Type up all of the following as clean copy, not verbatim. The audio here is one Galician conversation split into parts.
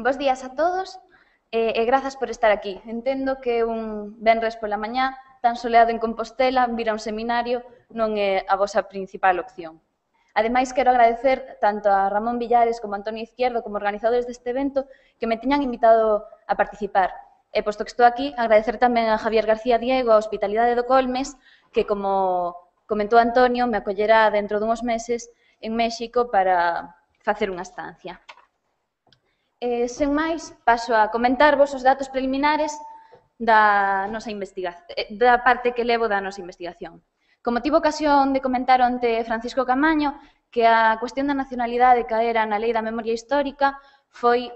Bos días a todos e grazas por estar aquí. Entendo que un venres pola mañá tan soleado en Compostela vir a un seminario non é a vosa principal opción. Ademais, quero agradecer tanto a Ramón Villares como a Antonio Izquierdo como organizadores deste evento que me tiñan invitado a participar. E posto que estou aquí, agradecer tamén a Javier García Diego, a Hospitalidade do Colmes, que, como comentou Antonio, me acollerá dentro dunhos meses en México para facer unha estancia. Sen máis, paso a comentarvos os datos preliminares da parte que levo da nosa investigación. Como tivo ocasión de comentar onte Francisco Camaño, que a cuestión da nacionalidade caera na lei da memoria histórica foi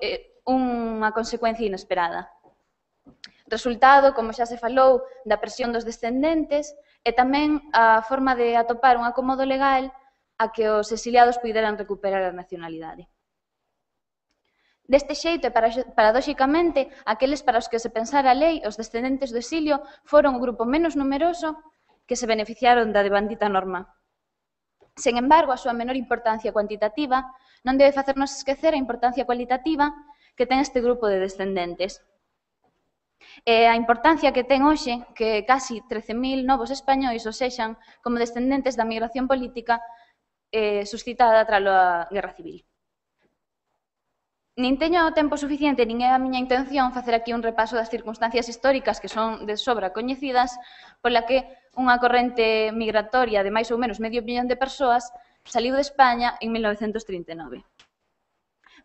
unha consecuencia inesperada. Resultado, como xa se falou, da presión dos descendentes e tamén a forma de atopar un acomodo legal a que os exiliados puideran recuperar a nacionalidade. Deste xeito, e paradóxicamente, aqueles para os que se pensara a lei, os descendentes do exilio, foron o grupo menos numeroso que se beneficiaron da devandita norma. Sen embargo, a súa menor importancia cuantitativa non debe facernos esquecer a importancia cualitativa que ten este grupo de descendentes. E a importancia que ten hoxe que casi 13.000 novos españois o sexan como descendentes da migración política suscitada tralo a Guerra Civil. Nin teño tempo suficiente, nin é a miña intención facer aquí un repaso das circunstancias históricas que son de sobra coñecidas, pola que unha corrente migratoria de máis ou menos medio millón de persoas saliu de España en 1939.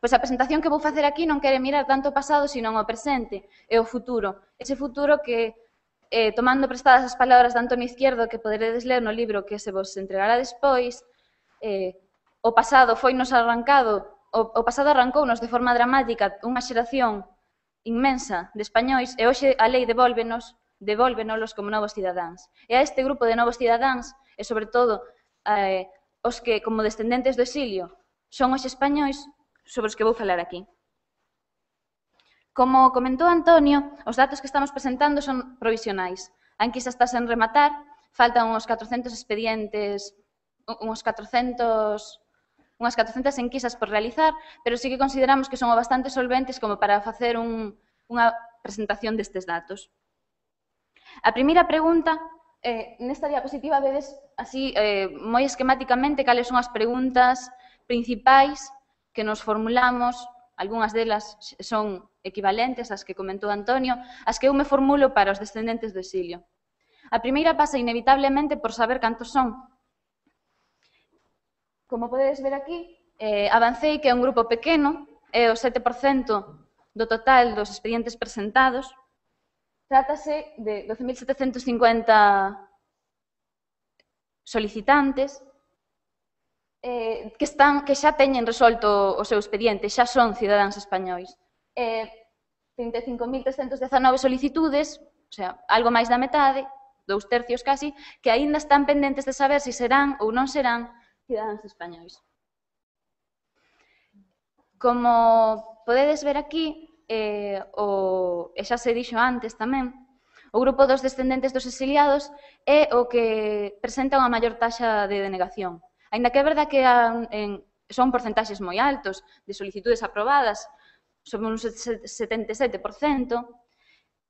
Pois a presentación que vou facer aquí non quere mirar tanto o pasado, sino ao presente e ao futuro. Ese futuro que, tomando prestadas as palabras de Antonio Izquierdo, que poderedes ler no libro que se vos entregará despois, o pasado foinos arrancado. O pasado arrancounos de forma dramática unha xeración inmensa de españois e hoxe a lei devólvenos como novos cidadáns. E a este grupo de novos cidadáns, e sobre todo os que, como descendentes do exilio, son os españois sobre os que vou falar aquí. Como comentou Antonio, os datos que estamos presentando son provisionais. A enquisa está sen rematar, faltan uns 400 expedientes, unhas 400 enquisas por realizar, pero sí que consideramos que son bastante solventes como para facer unha presentación destes datos. A primeira pregunta, nesta diapositiva vedes así moi esquematicamente cales son as preguntas principais que nos formulamos, algunhas delas son equivalentes ás que comentou Antonio, as que eu me formulo para os descendentes do exilio. A primeira pasa inevitablemente por saber cantos son. Como podedes ver aquí, avancei que é un grupo pequeno, é o 7% do total dos expedientes presentados. Trátase de 12.750 solicitantes que xa teñen resolto o seu expediente, xa son cidadáns españois. 35.319 solicitudes, o sea, algo máis da metade, 2/3 casi, que aínda están pendentes de saber se serán ou non serán cidadáns españois. Como podedes ver aquí, e xa se dixo antes tamén, o grupo dos descendentes dos exiliados é o que presenta unha maior taxa de denegación. Aínda que é verdade que son porcentaxes moi altos de solicitudes aprobadas, sobre un 77%,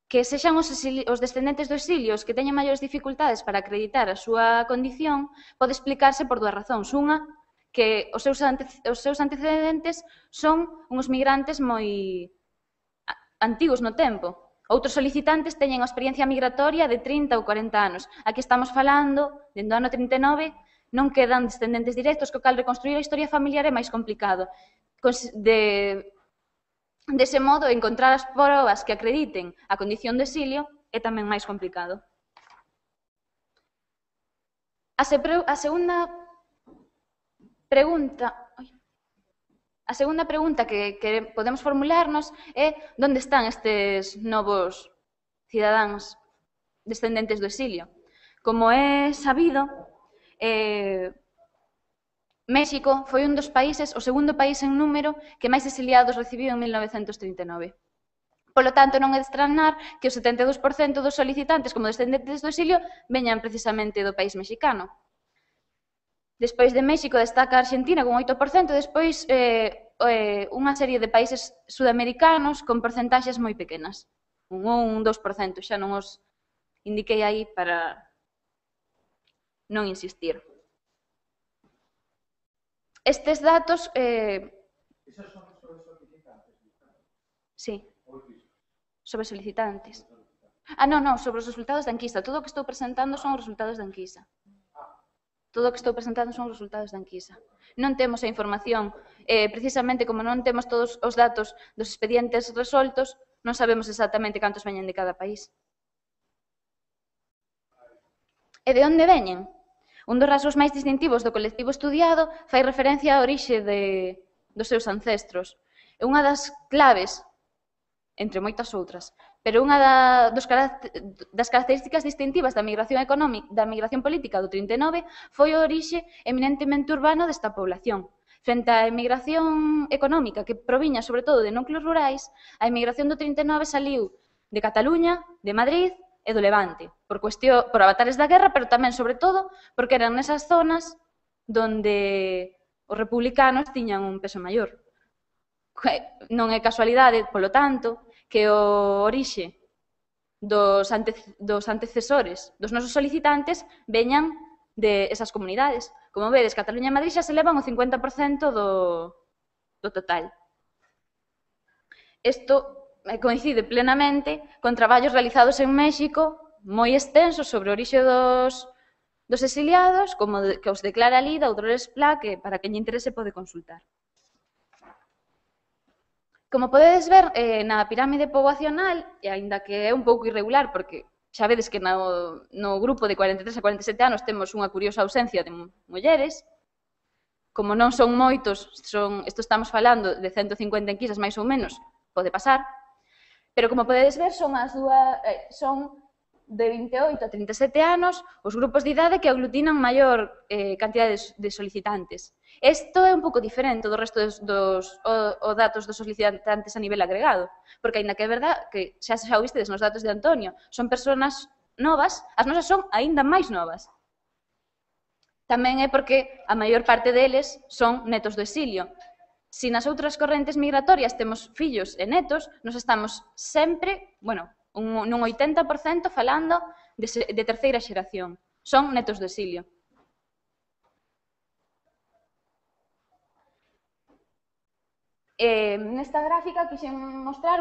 que sexan os descendentes do exilio os que teñen maiores dificultades para acreditar a súa condición, pode explicarse por dúas razóns. Unha, que os seus antecedentes son uns migrantes moi antigos no tempo. Outros solicitantes teñen unha experiencia migratoria de 30 ou 40 anos. Aquí estamos falando, dende o ano 39, non quedan descendentes directos, co cal reconstruir a historia familiar é máis complicado. Dese modo, encontrar as probas que acrediten a condición de exilio é tamén máis complicado. A segunda pregunta que podemos formularnos é onde están estes novos cidadáns descendentes do exilio. Como é sabido, México foi un dos países, o segundo país en número que máis exiliados recibiu en 1939. Polo tanto, non é de extrañar que o 72% dos solicitantes como descendentes do exilio veñan precisamente do país mexicano. Despois de México destaca a Argentina con 8%, despois unha serie de países sudamericanos con porcentaxes moi pequenas. Un 1, un 2%, xa non os indiquei aí para non insistir. Estes datos... Esos son sobre solicitantes? Sí, sobre solicitantes. Non, sobre os resultados da enquisa. Todo o que estou presentando son os resultados da enquisa. Todo o que estou presentando son os resultados da enquisa. Non temos a información, precisamente como non temos todos os datos dos expedientes resoltos, non sabemos exactamente cantos veñen de cada país. E de onde veñen? Un dos rasgos máis distintivos do colectivo estudiado fai referencia á orixe dos seus ancestros. É unha das claves, entre moitas outras, pero unha das características distintivas da migración económica, da migración política do 39 foi o orixe eminentemente urbano desta población. Frente á emigración económica, que proviña sobre todo de núcleos rurais, a emigración do 39 saliu de Cataluña, de Madrid e do Levante, por avatares da guerra, pero tamén, sobre todo, porque eran nesas zonas donde os republicanos tiñan un peso maior. Non é casualidade, polo tanto, que o orixe dos antecesores dos nosos solicitantes veñan de esas comunidades. Como vedes, Cataluña e Madrid xa se levan o 50% do total. Isto coincide plenamente con traballos realizados en México moi extensos sobre o orixe dos exiliados, como que os declara ali da Audrey Pla, que para quen lle interese pode consultar. Como podedes ver, na pirámide poboacional, e aínda que é un pouco irregular, porque xa vedes que no grupo de 43 a 47 anos temos unha curiosa ausencia de mulleres, como non son moitos, isto estamos falando de 150 enquisas máis ou menos, pode pasar, pero como podedes ver son de 28 a 37 anos os grupos de idade que aglutinan maior cantidade de solicitantes. Isto é un pouco diferente do resto dos datos dos solicitantes a nivel agregado, porque aínda que é verdad que xa vistedes nos datos de Antonio, son persoas novas, as nosas son aínda máis novas. Tamén é porque a maior parte deles son netos do exilio. Se nas outras correntes migratorias temos fillos e netos, nos estamos sempre, nun 80% falando de terceira xeración. Son netos do exilio. Nesta gráfica quixen mostrar,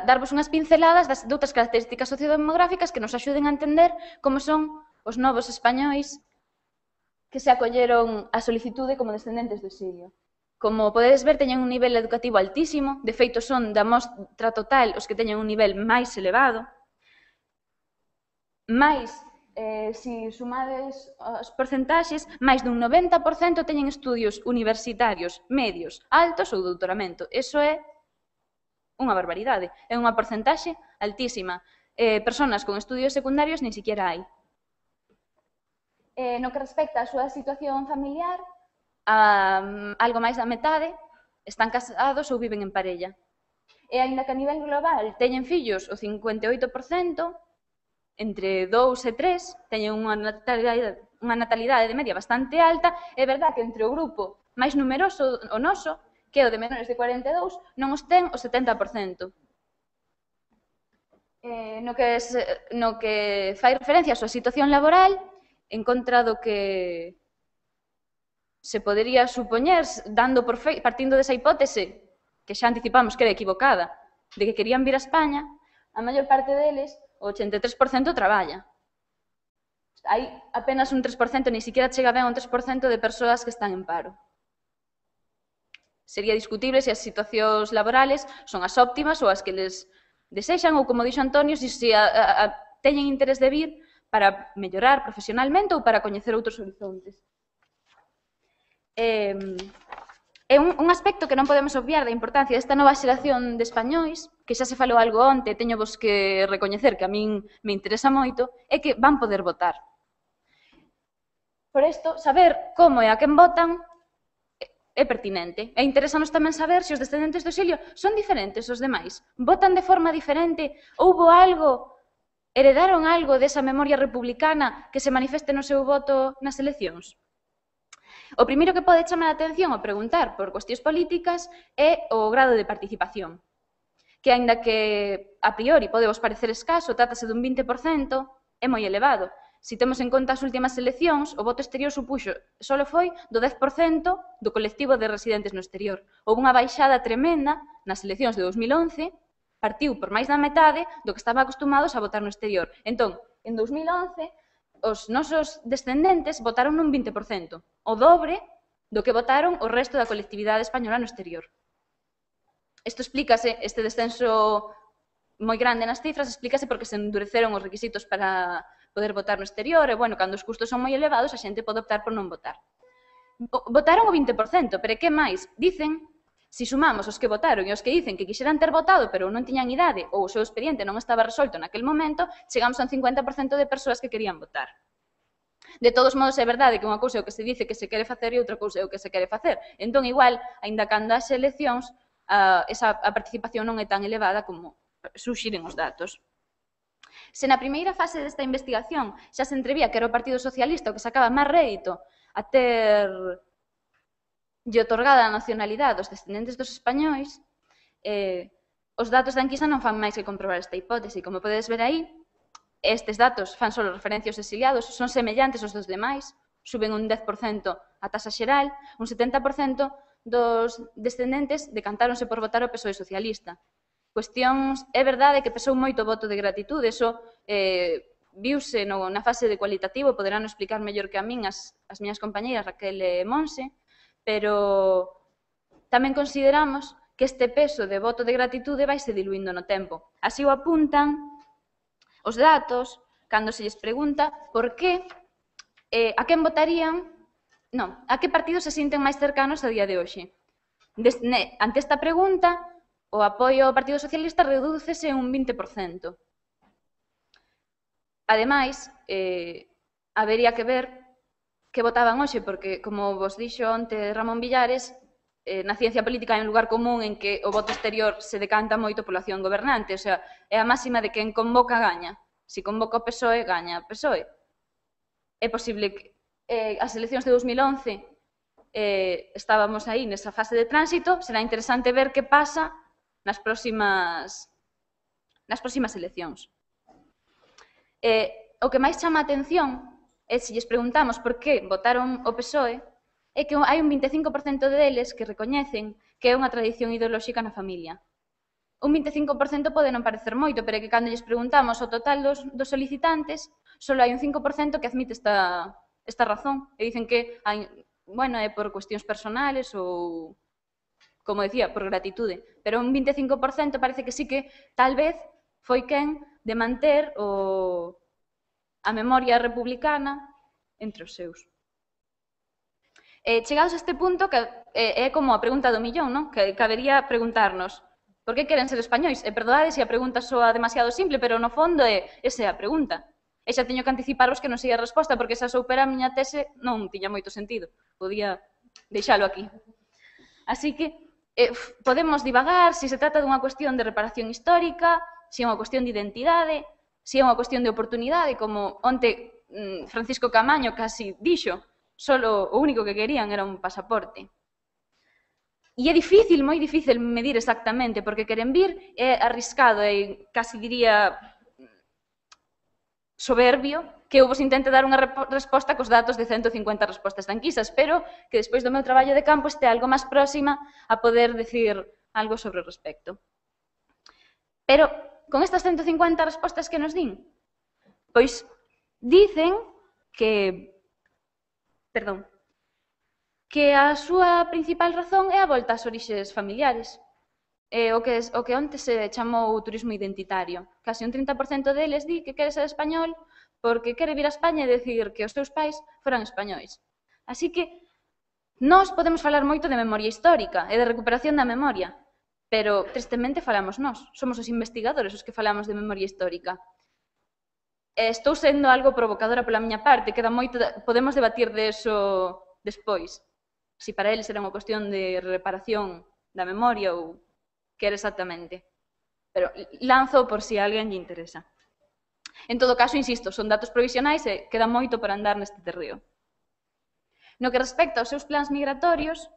darvos unhas pinceladas de outras características sociodemográficas que nos axuden a entender como son os novos españois que se acolleron a solicitude como descendentes do exilio. Como podedes ver, teñen un nivel educativo altísimo, de feito son da mostra total os que teñen un nivel máis elevado, máis, se sumades os porcentaxes, máis dun 90% teñen estudios universitarios, medios, altos ou doutoramento. Iso é unha barbaridade, é unha porcentaxe altísima. Personas con estudios secundarios nin siquiera hai. No que respecta á súa situación familiar, algo máis da metade están casados ou viven en parella. E aínda que a nivel global teñen fillos o 58%, entre 2 e 3, teñen unha natalidade de media bastante alta, é verdad que entre o grupo máis numeroso, o noso, que é o de menores de 42, non os ten o 70%. No que fai referencia á súa situación laboral, en contra do que se podería supoñer, partindo desa hipótese, que xa anticipamos que era equivocada, de que querían vir a España, a maior parte deles, o 83% traballa. Hai apenas un 3%, ni siquiera chega ben a un 3% de persoas que están en paro. Sería discutible se as situacións laborales son as óptimas ou as que les desexan, ou, como dixo Antonio, se teñen interés de vir para mellorar profesionalmente ou para coñecer outros horizontes. É un aspecto que non podemos obviar da importancia desta nova xeración de españois, que xa se falou algo onte, teño vos que recoñecer que a min me interesa moito, é que van poder votar. Por isto, saber como e a quen votan é pertinente. E interesanos tamén saber se os descendentes do exilio son diferentes aos demais. Votan de forma diferente? Houbo algo, heredaron algo desa memoria republicana que se manifeste no seu voto nas eleccións? O primeiro que pode chamar a atención ao preguntar por cuestións políticas é o grado de participación, que, aínda que a priori pode vos parecer escaso, trátase dun 20%, é moi elevado. Se temos en conta as últimas eleccións, o voto exterior supuxo, só foi do 10% do colectivo de residentes no exterior. Houve unha baixada tremenda nas eleccións de 2011, partiu por máis da metade do que estaban acostumados a votar no exterior. Entón, en 2011, os nosos descendentes votaron nun 20%, o dobre do que votaron o resto da colectividade española no exterior. Isto explícase, este descenso moi grande nas cifras, explícase porque se endureceron os requisitos para poder votar no exterior, e, bueno, cando os custos son moi elevados, a xente pode optar por non votar. Votaron o 20%, pero que máis? Dicen, se sumamos os que votaron e os que dicen que quixeran ter votado, pero non tiñan idade, ou o seu expediente non estaba resolto naquel momento, chegamos a un 50% de persoas que querían votar. De todos modos, é verdade que unha cousa é o que se dice que se quere facer e outra cousa é o que se quere facer. Entón, igual, aínda cando as eleccións, a participación non é tan elevada como suxiren os datos. Se na primeira fase desta investigación xa se entrevía que era o Partido Socialista o que sacaba máis rédito a ter lle otorgada a nacionalidade aos descendentes dos españois, os datos da enquisa non fan máis que comprobar esta hipótese. Como podedes ver aí, estes datos fan só referencia aos exiliados, son semellantes aos dos demais, suben un 10% a taxa xeral, un 70% dos descendentes decantáronse por votar o PSOE socialista. Cuestións, é verdade que pesou moito o voto de gratitude, eso viuse na fase de cualitativo, poderán explicar mellor que a min as miñas compañeiras Raquel e Monse, pero tamén consideramos que este peso de voto de gratitude vai se diluindo no tempo. Así o apuntan os datos cando se lles pregunta por que, a quen votarían, non, a que partidos se sinten máis cercanos a día de hoxe. Ante esta pregunta, o apoio ao Partido Socialista redúcese un 20%. Ademais, habería que ver que votaban hoxe, porque, como vos dixo onte Ramón Villares, na ciencia política hai un lugar común en que o voto exterior se decanta moito pola acción gobernante, o sea, é a máxima de quen convoca gaña. Se convoca o PSOE, gaña o PSOE. É posible que as eleccións de 2011 estábamos aí nesa fase de tránsito, será interesante ver que pasa nas próximas eleccións. O que máis chama a atención é, se lles preguntamos por que votaron o PSOE, é que hai un 25% deles que recoñecen que é unha tradición ideolóxica na familia. Un 25% pode non parecer moito, pero é que cando lles preguntamos o total dos solicitantes, só hai un 5% que admite esta razón, e dicen que é por cuestións personales ou, como decía, por gratitude. Pero un 25% parece que sí que tal vez foi quen de manter a memoria republicana entre os seus. Chegados a este punto, que é como a pregunta do millón, non? Que cabería preguntarnos por que queren ser españois? E perdoade se a pregunta soa demasiado simple, pero no fondo esa é a pregunta. E xa teño que anticiparos que non sei a resposta, porque se soupera a miña tese non tiña moito sentido. Podía deixalo aquí. Así que podemos divagar se se trata dunha cuestión de reparación histórica, se é unha cuestión de identidade, se é unha cuestión de oportunidade, como onte Francisco Camaño casi dixo, solo o único que querían era un pasaporte. E é difícil, moi difícil medir exactamente, porque queren vir é arriscado e casi diría soberbio que eu vos intente dar unha resposta cos datos de 150 respostas da enquisa. Espero que despois do meu traballo de campo este algo máis próxima a poder decir algo sobre o respecto. Pero, con estas 150 respostas que nos din, pois dicen que a súa principal razón é a volta ás orixes familiares, o que onte se chamou turismo identitario. Casi un 30% deles di que quere ser español porque quere vir a España e decir que os seus pais foran españois. Así que nós podemos falar moito de memoria histórica e de recuperación da memoria, pero tristemente falamos nós, somos os investigadores os que falamos de memoria histórica. Estou sendo algo provocadora pola miña parte, queda moito, podemos debatir de eso despois, se para eles era unha cuestión de reparación da memoria ou que era exactamente. Pero lanzo por si a alguén lle interesa. En todo caso, insisto, son datos provisionais e queda moito por andar neste terreo. No que respecta aos seus plans migratorios,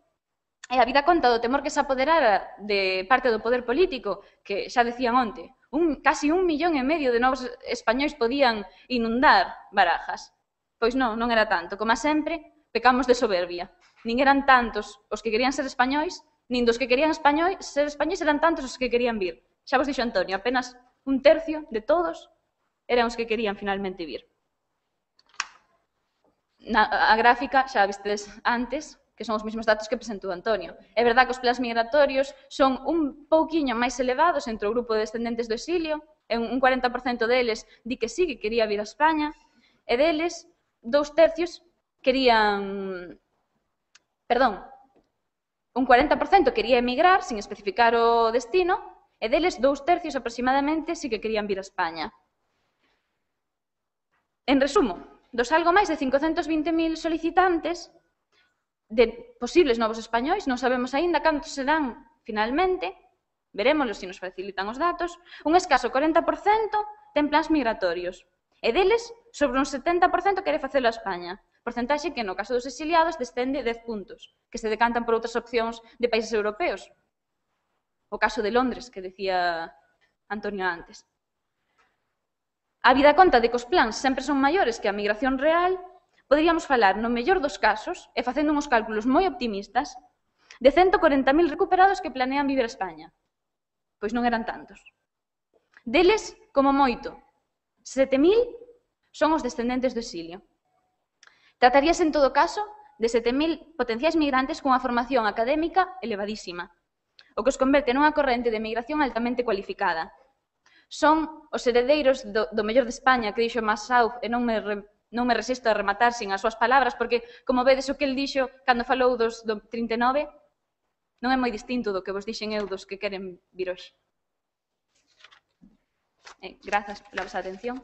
e a vida conta do temor que se apoderara de parte do poder político, que xa decían onte, casi 1,5 millón de novos españois podían inundar Barajas. Pois non era tanto. Como sempre, pecamos de soberbia. Nin eran tantos os que querían ser españois, nin dos que querían ser españois eran tantos os que querían vir. Xa vos dixo Antonio, apenas 1/3 de todos eran os que querían finalmente vir. A gráfica xa vistedes antes, que son os mesmos datos que presentou Antonio. É verdade que os plans migratorios son un pouquiño máis elevados entre o grupo de descendentes do exilio, e un 40% deles di que sí, que quería vir a España, e deles 2/3 querían... Perdón, un 40% quería emigrar sin especificar o destino, e deles 2/3 aproximadamente sí que querían vir a España. En resumo, dos algo máis de 520.000 solicitantes de posibles novos españois, non sabemos aínda cantos serán finalmente, verémoslo se nos facilitan os datos, un escaso 40% ten plans migratorios, e deles, sobre un 70% quere facelo a España, porcentaxe que no caso dos exiliados descende 10 puntos, que se decantan por outras opcións de países europeos. O caso de Londres, que decía Antonio antes. A vida conta de que os plans sempre son maiores que a migración real, poderíamos falar, no mellor dos casos, e facendo uns cálculos moi optimistas, de 140.000 recuperados que planean vivir a España. Pois non eran tantos. Deles, como moito, 7.000 son os descendentes do exilio. Trataríase, en todo caso, de 7.000 potenciais migrantes cunha formación académica elevadísima, o que os converte nunha corrente de migración altamente cualificada. Son os heredeiros do mellor de España, que dixo Massauf, e non me resisto a rematar sin as súas palabras, porque, como vedes, o que el dixo cando falou do 39 non é moi distinto do que vos dixen eu dos que queren vir hoxe. Grazas pola vosa atención.